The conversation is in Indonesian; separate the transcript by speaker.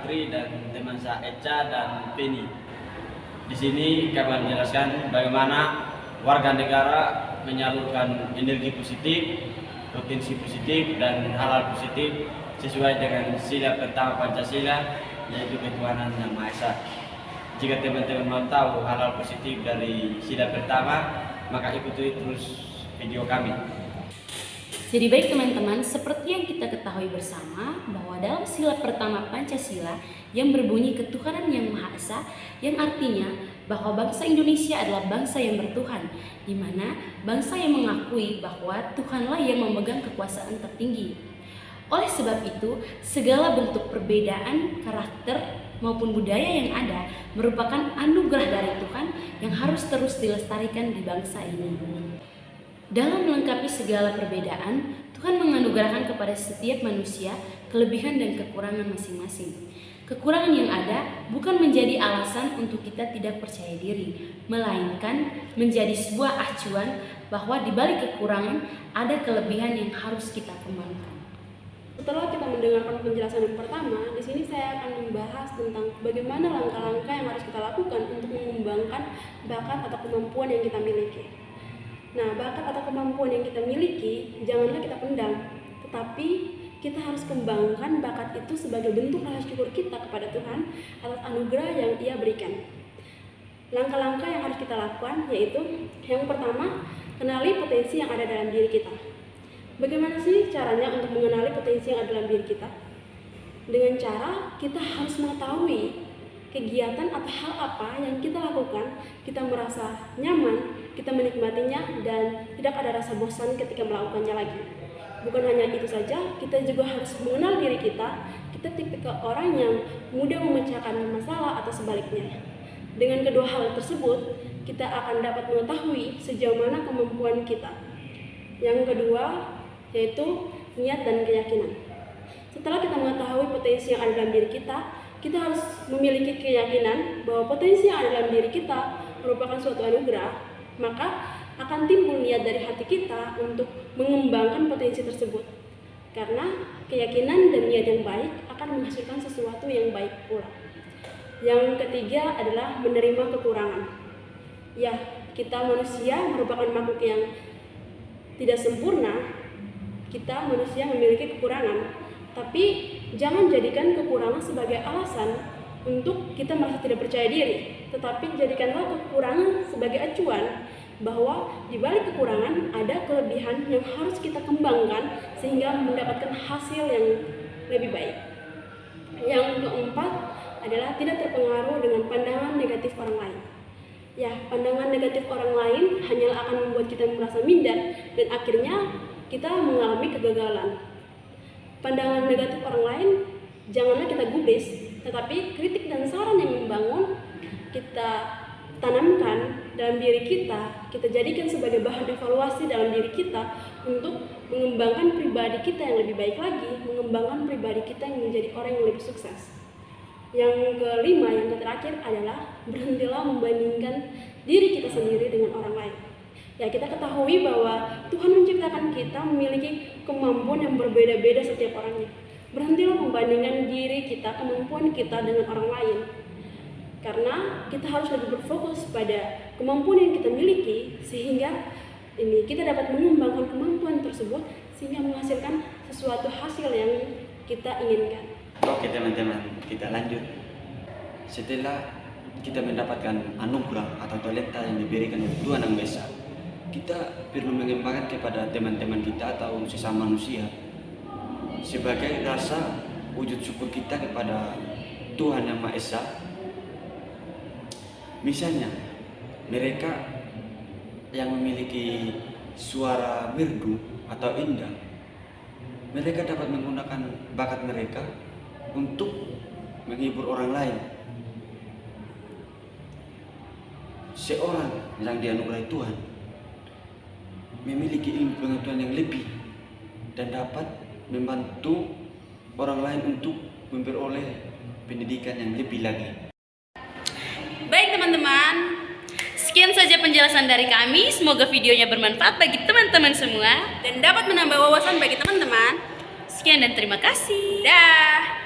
Speaker 1: Bakri dan teman saya Eca dan Penny. Di sini kami akan menjelaskan bagaimana warga negara menyalurkan energi positif, potensi positif, dan hal-hal positif sesuai dengan sila pertama Pancasila, yaitu ketuhanan Yang Maha Esa. Jika teman-teman mau tahu hal-hal positif dari sila pertama, maka ikuti terus video kami.
Speaker 2: Jadi baik teman-teman, seperti yang kita ketahui bersama bahwa dalam sila pertama Pancasila yang berbunyi ketuhanan Yang Maha Esa, yang artinya bahwa bangsa Indonesia adalah bangsa yang bertuhan, di mana bangsa yang mengakui bahwa Tuhanlah yang memegang kekuasaan tertinggi. Oleh sebab itu, segala bentuk perbedaan karakter maupun budaya yang ada merupakan anugerah dari Tuhan yang harus terus dilestarikan di bangsa ini. Dalam melengkapi segala perbedaan, Tuhan menganugerahkan kepada setiap manusia kelebihan dan kekurangan masing-masing. Kekurangan yang ada bukan menjadi alasan untuk kita tidak percaya diri, melainkan menjadi sebuah acuan bahwa di balik kekurangan ada kelebihan yang harus kita kembangkan.
Speaker 3: Setelah kita mendengarkan penjelasan yang pertama, di sini saya akan membahas tentang bagaimana langkah-langkah yang harus kita lakukan untuk mengembangkan bakat atau kemampuan yang kita miliki. Nah, bakat atau kemampuan yang kita miliki janganlah kita pendam, tetapi kita harus kembangkan bakat itu sebagai bentuk rasa syukur kita kepada Tuhan atas anugerah yang Ia berikan. Langkah-langkah yang harus kita lakukan yaitu yang pertama, kenali potensi yang ada dalam diri kita. Bagaimana sih caranya untuk mengenali potensi yang ada dalam diri kita? Dengan cara kita harus mengetahui kegiatan atau hal apa yang kita lakukan, kita merasa nyaman, kita menikmatinya, dan tidak ada rasa bosan ketika melakukannya lagi. Bukan hanya itu saja, kita juga harus mengenal diri kita tipikal orang yang mudah memecahkan masalah atau sebaliknya. Dengan kedua hal tersebut, kita akan dapat mengetahui sejauh mana kemampuan kita. Yang kedua, yaitu niat dan keyakinan. Setelah kita mengetahui potensi yang ada dalam diri kita harus memiliki keyakinan bahwa potensi yang ada dalam diri kita merupakan suatu anugerah, maka akan timbul niat dari hati kita untuk mengembangkan potensi tersebut. Karena keyakinan dan niat yang baik akan menghasilkan sesuatu yang baik pula. Yang ketiga adalah menerima kekurangan. Ya, kita manusia merupakan makhluk yang tidak sempurna. Kita manusia memiliki kekurangan, tapi jangan jadikan kekurangan sebagai alasan untuk kita merasa tidak percaya diri, tetapi jadikanlah kekurangan sebagai acuan bahwa di balik kekurangan ada kelebihan yang harus kita kembangkan sehingga mendapatkan hasil yang lebih baik. Yang keempat adalah tidak terpengaruh dengan pandangan negatif orang lain. Ya, pandangan negatif orang lain hanyalah akan membuat kita merasa minder dan akhirnya kita mengalami kegagalan. Pandangan negatif orang lain janganlah kita gubris, tetapi kritik dan saran yang membangun kita tanamkan dalam diri kita jadikan sebagai bahan evaluasi dalam diri kita untuk mengembangkan pribadi kita yang lebih baik lagi, mengembangkan pribadi kita yang menjadi orang yang lebih sukses. Yang kelima, yang terakhir adalah berhentilah membandingkan diri kita sendiri dengan orang lain. Ya, kita ketahui bahwa Tuhan menciptakan kita memiliki kemampuan yang berbeda-beda setiap orangnya. Berhentilah membandingkan diri kita, kemampuan kita dengan orang lain. Karena kita harus lebih berfokus pada kemampuan yang kita miliki sehingga kita dapat mengembangkan kemampuan tersebut sehingga menghasilkan sesuatu hasil yang kita inginkan.
Speaker 1: Oke teman-teman, kita lanjut. Setelah kita mendapatkan anugerah atau talenta yang diberikan oleh Tuhan Yang Maha Esa, kita perlu mengembangkan kepada teman-teman kita atau sesama manusia sebagai rasa wujud syukur kita kepada Tuhan Yang Maha Esa. Misalnya, mereka yang memiliki suara merdu atau indah, mereka dapat menggunakan bakat mereka untuk menghibur orang lain. Seorang yang dianugerahi Tuhan memiliki ilmu pengetahuan yang lebih dan dapat membantu orang lain untuk memperoleh pendidikan yang lebih lagi.
Speaker 2: Baik teman-teman, sekian saja penjelasan dari kami. Semoga videonya bermanfaat bagi teman-teman semua dan dapat menambah wawasan bagi teman-teman. Sekian dan terima kasih. Dah.